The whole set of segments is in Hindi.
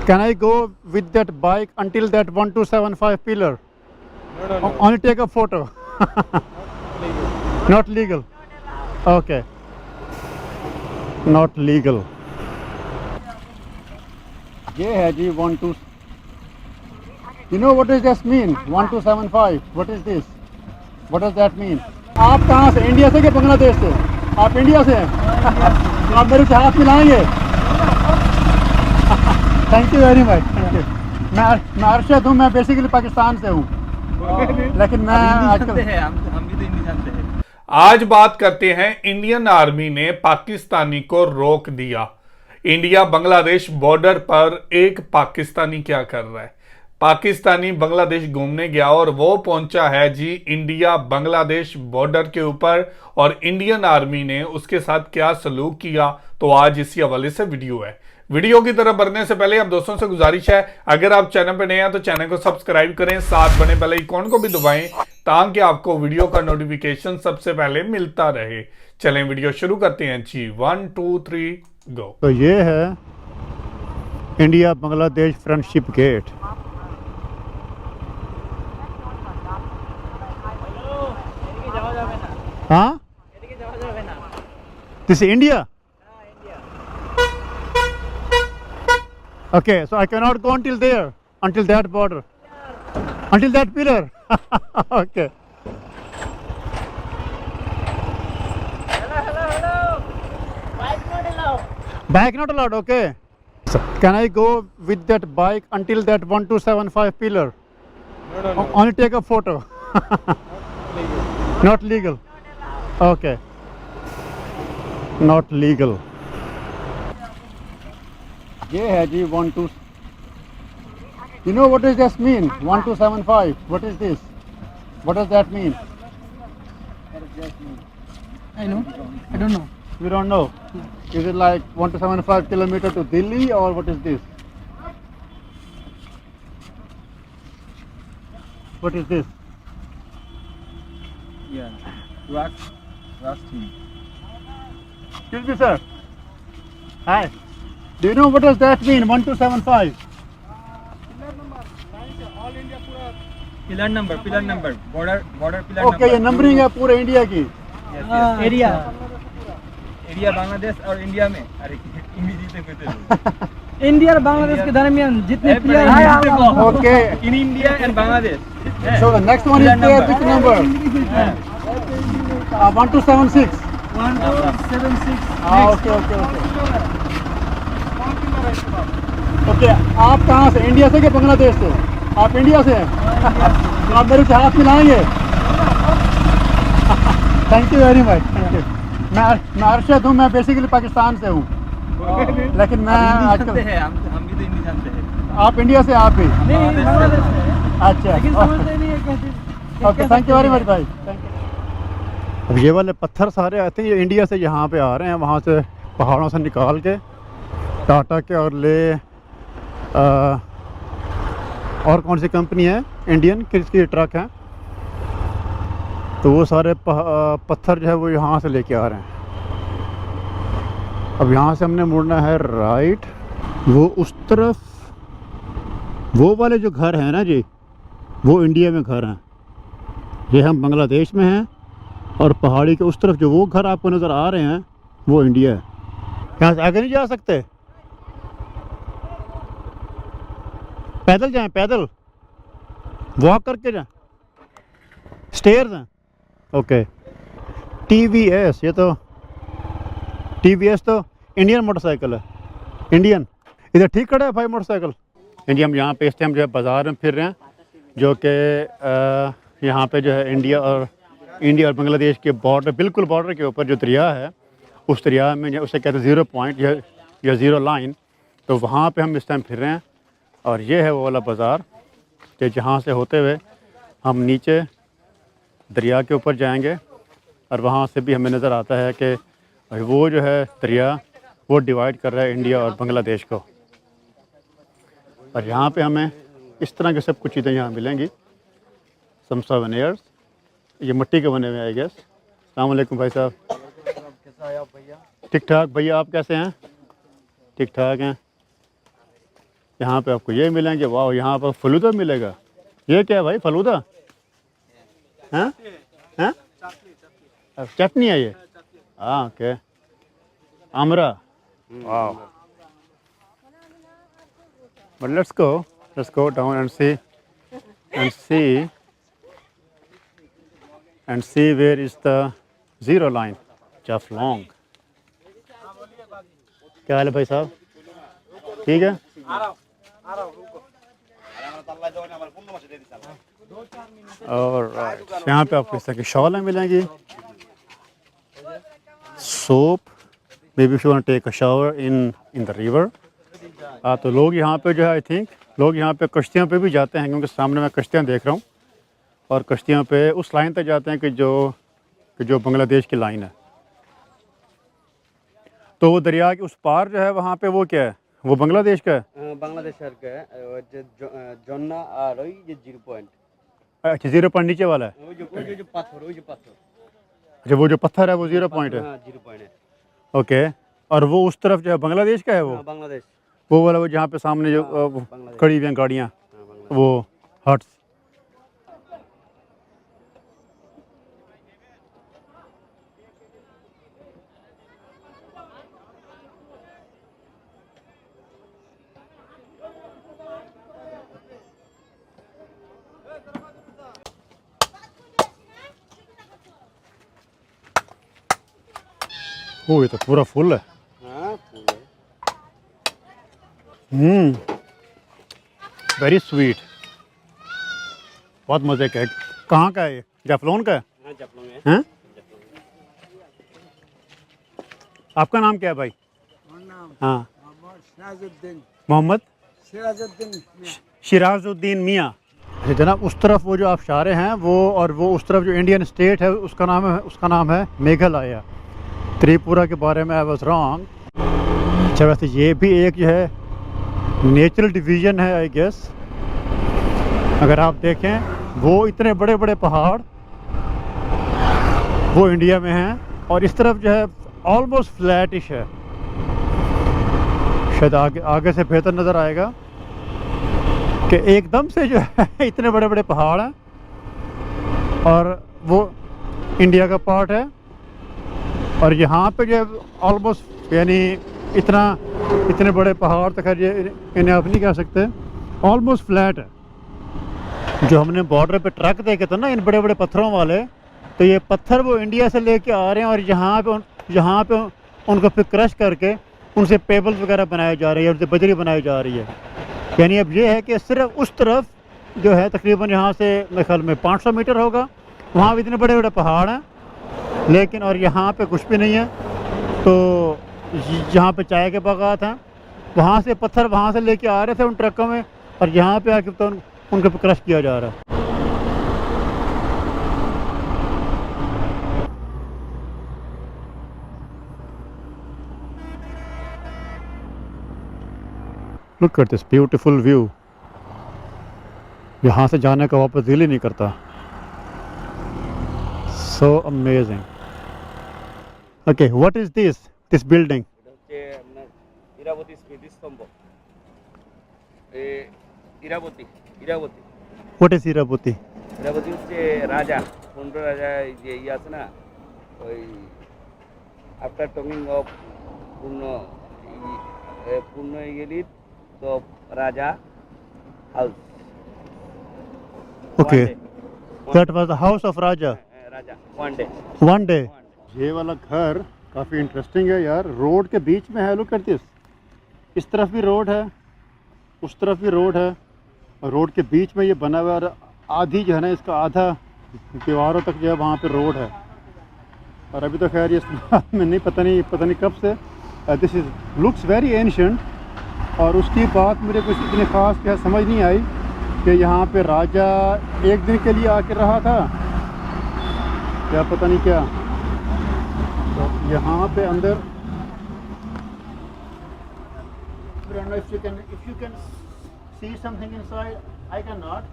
Can I go with that bike until that 1275 pillar? No. Only take a photo. Not legal. Okay. Not legal. ये है जी 12. You know what does this mean? 1275. What is this? What does that mean? आप कहाँ से? इंडिया से कि बांग्लादेश से? आप इंडिया से हैं? आप मेरे से हाथ मिलाएंगे? Thank you very much. Thank you. मैं अरशद हूँ। मैं बेसिकली पाकिस्तान से हूँ, लेकिन मैं आजकल हम भी तो हिंदी जानते हैं। आज बात करते हैं, इंडियन आर्मी ने पाकिस्तानी को रोक दिया। इंडिया बांग्लादेश बॉर्डर पर एक पाकिस्तानी क्या कर रहा है? पाकिस्तानी बांग्लादेश घूमने गया और वो पहुंचा है जी इंडिया बांग्लादेश बॉर्डर के ऊपर, और इंडियन आर्मी ने उसके साथ क्या सलूक किया, तो आज इसी हवाले से वीडियो है। वीडियो की तरफ बढ़ने से पहले आप दोस्तों से गुजारिश है, अगर आप चैनल पर नए हैं तो चैनल को सब्सक्राइब करें, साथ बने बेल आइकॉन को भी दबाएं ताकि आपको वीडियो का नोटिफिकेशन सबसे पहले मिलता रहे। चलें वीडियो शुरू करते हैं जी। 1 2 3 गो। तो ये है इंडिया बांग्लादेश फ्रेंडशिप गेट। हाँ, this is India. Okay, so I cannot go until there, until that border, until that pillar. Okay. Hello. Bike not allowed. Bike not allowed. Okay. So can I go with that bike until that 1275 pillar? No. Only take a photo. Not legal. Okay. Not legal. ये है जी 12. You know what does this mean? 1275. What is this? What does that mean? I know. I don't know. We don't know. Is it like 1275 kilometer to Delhi, or what is this? What is this? Yeah. Rusty. Excuse me, sir. Hi. Do you know what does that mean? 1275. Pillar number border pillar Okay, ये नंबरिंग है पूरे इंडिया की। Area. एरिया बांग्लादेश और इंडिया में। अरे इंग्लिश से कहते इंडिया और बांग्लादेश के दरमियान जितने प्लेयर हैं Okay. In India and Bangladesh. So the next one is there. Which number? 1276. 1276. Okay. Okay, आप कहाँ से? इंडिया से कि बांग्लादेश से? आप इंडिया से हैं? आप मेरे से हाथ मिलाएंगे? Thank you very much. Thank you. मैं अरशद हूँ। मैं बेसिकली पाकिस्तान से हूँ, लेकिन मैं आजकल हम भी तो हिंदी जानते हैं। आप इंडिया से? आप भी? नहीं, बांग्लादेश से है। अच्छा, लेकिन समझते नहीं है कैसे। Okay, thank you very much भाई। Thank you. अब ये वाले पत्थर सारे आते हैं, ये इंडिया से यहाँ पे आ रहे हैं, वहाँ से पहाड़ों से निकाल के टाटा के और और कौन सी कंपनी है इंडियन किसकी ट्रक हैं, तो वो सारे पत्थर जो है वो यहाँ से लेके आ रहे हैं। अब यहाँ से हमने मुड़ना है राइट। वो उस तरफ वो वाले जो घर हैं ना जी, वो इंडिया में घर हैं। ये हम बांग्लादेश में हैं, और पहाड़ी के उस तरफ जो वो घर आपको नज़र आ रहे हैं वो इंडिया है। यहाँ से आगे नहीं जा सकते। पैदल जाएं, पैदल वॉक करके जाएं। स्टेयर्स हैं। ओके। TVS, ये तो TVS तो इंडियन मोटरसाइकिल है। इंडियन इधर ठीक खड़ा है भाई मोटरसाइकिल। इंडिया हम यहाँ पे इस टाइम जो है बाज़ार में फिर रहे हैं, जो कि यहाँ पे जो है इंडिया और बांग्लादेश के बॉर्डर, बिल्कुल बॉर्डर के ऊपर जो दरिया है, उस दरिया में उसे कहते हैं 0 पॉइंट या 0 लाइन। तो वहाँ पे हम इस टाइम फिर रहे हैं, और ये है वो वाला बाज़ार कि जहाँ से होते हुए हम नीचे दरिया के ऊपर जाएंगे, और वहाँ से भी हमें नज़र आता है कि वो जो है दरिया वो डिवाइड कर रहा है इंडिया और बांग्लादेश को। और यहाँ पे हमें इस तरह के सब कुछ चीज़ें यहाँ मिलेंगी। सम सोवेनियर्स, ये मिट्टी के बने हुए हैं आई गेस। अस्सलाम वालेकुम भाई साहब। कैसा है आप भैया? ठीक ठाक भैया, आप कैसे हैं? ठीक ठाक हैं। यहाँ पे आपको ये मिलेंगे। वाह, यहाँ पर फलूदा मिलेगा। ये क्या है भाई, फलूदा? हाँ हाँ, चटनी है ये? हाँ, ओके। आमरा, वाह। But let's go down and see where is the zero line. Jaflong. क्या हाल है भाई साहब, ठीक है? और यहाँ पे आपको इस तरह की शॉलें मिलेंगी, soap, maybe if you want to take a shower in the river. तो लोग यहाँ पे जो है, आई थिंक लोग यहाँ पे कश्तियों पे भी जाते हैं, क्योंकि सामने मैं कश्तियाँ देख रहा हूँ, और कश्तियों पे उस लाइन तक जाते हैं कि जो बांग्लादेश की लाइन है। तो वो दरिया के उस पार जो है वहाँ पे वो क्या है, वो बांग्लादेश का है? बांग्लादेश जन्ना और ওই যে 0 पॉइंट। अच्छा, 0 पॉइंट नीचे वाला है? ওই যে পাথর, ওই যে পাথর। अच्छा, वो जो पत्थर है वो 0 पॉइंट है? हाँ, 0 पॉइंट है। ओके। और वो उस तरफ जो है बांग्लादेश का है? वो बांग्लादेश, वो वाला, वो जहाँ पे सामने जो खड़ी हुई हैं गाड़ियाँ, वो हट्स। वो ये तो पूरा फुल है। हाँ, फूल है। वेरी स्वीट, बहुत मज़े का है। कहाँ का है ये? जाफलौन का है? हाँ, जफलों में है। हैं? आपका नाम क्या है भाई? हाँ, मोहम्मद सिराजुद्दीन मियाँ। अच्छा जनाब, उस तरफ वो जो आप इशारे हैं वो, और वो उस तरफ जो इंडियन स्टेट है उसका नाम है मेघालय। त्रिपुरा के बारे में आई वाज रॉन्ग। अच्छा, वैसे ये भी एक जो है नेचुरल डिवीज़न है आई गेस। अगर आप देखें, वो इतने बड़े बड़े पहाड़ वो इंडिया में हैं, और इस तरफ जो है ऑलमोस्ट फ्लैटिश है। शायद आगे से बेहतर नज़र आएगा कि एकदम से जो है इतने बड़े बड़े पहाड़ हैं, और वो इंडिया का पार्ट है। और यहाँ पे जो ऑलमोस्ट, यानी इतने बड़े पहाड़ तक ये इन्हें आप नहीं कह सकते, ऑलमोस्ट फ्लैट है। जो हमने बॉर्डर पे ट्रक देखे थे ना, इन बड़े बड़े पत्थरों वाले, तो ये पत्थर वो इंडिया से लेके आ रहे हैं, और यहाँ पे उनको फिर क्रश करके उनसे पेबल्स वगैरह बनाए जा रहे हैं, उनसे बजरी बनाई जा रही है। यानी अब ये है कि सिर्फ उस तरफ जो है तकरीबन यहाँ से मेरे ख्याल में 500 मीटर होगा, वहाँ भी इतने बड़े बड़े पहाड़ हैं, लेकिन और यहाँ पे कुछ भी नहीं है। तो जहाँ पे चाय के बागात हैं, वहाँ से पत्थर वहाँ से लेके आ रहे थे उन ट्रकों में, और यहाँ पे आके तो उनके पे क्रश किया जा रहा है। Look at this beautiful view. यहाँ से जाने का वापस दिल ही नहीं करता। So amazing. Okay, what is this building? হচ্ছে আপনার ইরাবতী স্মৃতিস্তম্ভ। Irabati what is Irabati? ইরাবতী হচ্ছে রাজা, 15 রাজা যে আছে না, ওই আফটার টকিং অফ পূর্ণ গেলি তো রাজা house. Okay, that was the house of Raja. Raja one day. ये वाला घर काफ़ी इंटरेस्टिंग है यार, रोड के बीच में है। Look at this. इस तरफ भी रोड है, उस तरफ भी रोड है, और रोड के बीच में ये बना हुआ है, और आधी जो है ना इसका आधा दीवारों तक जो है वहाँ पे रोड है। और अभी तो खैर ये में नहीं, पता नहीं कब से। This is looks very ancient. और उसकी बात मुझे कुछ इतनी ख़ास क्या समझ नहीं आई कि यहाँ पे राजा एक दिन के लिए आके रहा था, क्या पता नहीं क्या। तो यहाँ पे अंदर if you can see something inside, I cannot.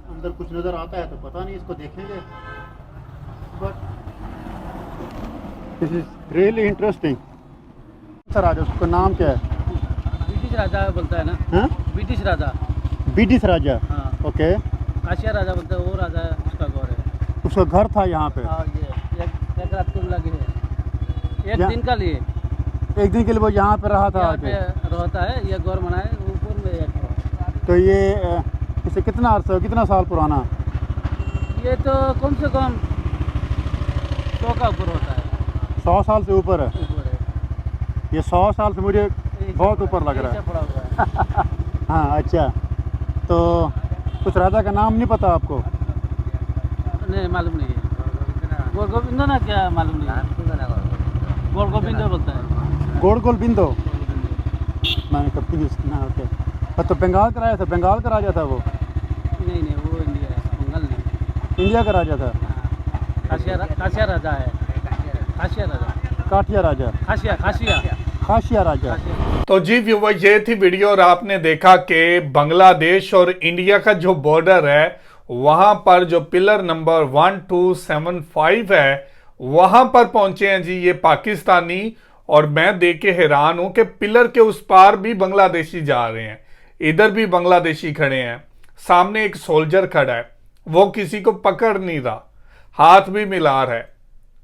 अंदर कुछ नज़र आता है तो पता नहीं, इसको देखेंगे। This is really interesting. Sir राजा, उसका नाम क्या है? ब्रिटिश राजा बोलता है ना, हाँ, ब्रिटिश राजा। ब्रिटिश राजा। हाँ, ओके, काशिया राजा बोलता है, वो राजा है, उसका गौर है। उसका घर था यहाँ पे। हाँ, ये एक रात को लगे है, एक या- दिन का लिए एक दिन के लिए वो यहाँ पे रहा था यहाँ आके। पे रहता है। ये गौर बनाए ऊपर में एक है। तो ये इसे कितना अर्सा, कितना साल पुराना? ये तो कम से कम 100 का ऊपर होता है। 100 साल से ऊपर है। ऊपर है। ये 100 साल से मुझे ऐसे बहुत पड़ा- ऊपर लग रहा ऐसे है। पड़ा हुआ है। हाँ, अच्छा। तो कुछ राजा का नाम नहीं पता आपको? नहीं मालूम नहीं है। गौर गोविंद ना, क्या मालूम नहीं है। गौर गोविंद बोलता है। गोड़ बिंदो, मैंने कभी नहीं सुना। ओके, तो बंगाल का राजा था, बंगाल का राजा था वो? नहीं नहीं, वो इंडिया है, बंगाल नहीं। इंडिया का राजा था। काशिया राजा है। काशिया राजा, काठिया राजा, खासिया खासिया खासिया राजा। तो जी व्यूवर, ये थी वीडियो और आपने देखा कि बांग्लादेश और इंडिया का जो बॉर्डर है वहां पर जो पिलर नंबर 1275 है वहां पर पहुंचे हैं जी ये पाकिस्तानी। और मैं देख के हैरान हूं कि पिलर के उस पार भी बांग्लादेशी जा रहे हैं, इधर भी बांग्लादेशी खड़े हैं, सामने एक सोल्जर खड़ा है, वो किसी को पकड़ नहीं रहा, हाथ भी मिला रहा है।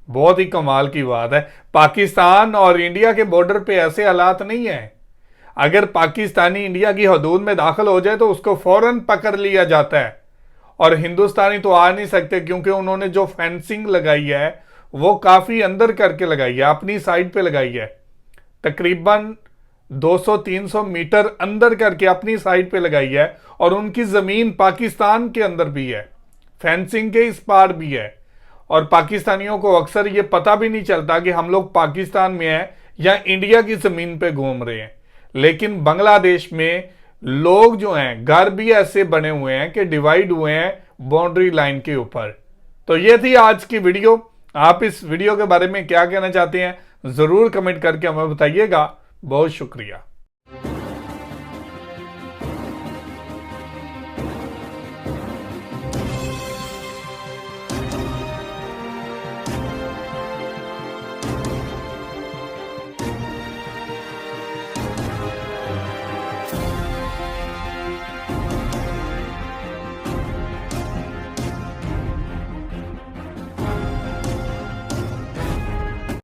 बहुत ही कमाल की बात है। पाकिस्तान और इंडिया के बॉर्डर पे ऐसे हालात नहीं है। अगर पाकिस्तानी इंडिया की हदूद में दाखिल हो जाए तो उसको फौरन पकड़ लिया जाता है, और हिंदुस्तानी तो आ नहीं सकते क्योंकि उन्होंने जो फेंसिंग लगाई है वो काफी अंदर करके लगाई है, अपनी साइड पे लगाई है, तकरीबन 200-300 मीटर अंदर करके अपनी साइड पे लगाई है। और उनकी जमीन पाकिस्तान के अंदर भी है, फेंसिंग के इस पार भी है। और पाकिस्तानियों को अक्सर ये पता भी नहीं चलता कि हम लोग पाकिस्तान में हैं या इंडिया की जमीन पे घूम रहे हैं। लेकिन बांग्लादेश में लोग जो हैं, घर भी ऐसे बने हुए हैं कि डिवाइड हुए हैं बाउंड्री लाइन के ऊपर। तो ये थी आज की वीडियो। आप इस वीडियो के बारे में क्या कहना चाहते हैं जरूर कमेंट करके हमें बताइएगा। बहुत शुक्रिया।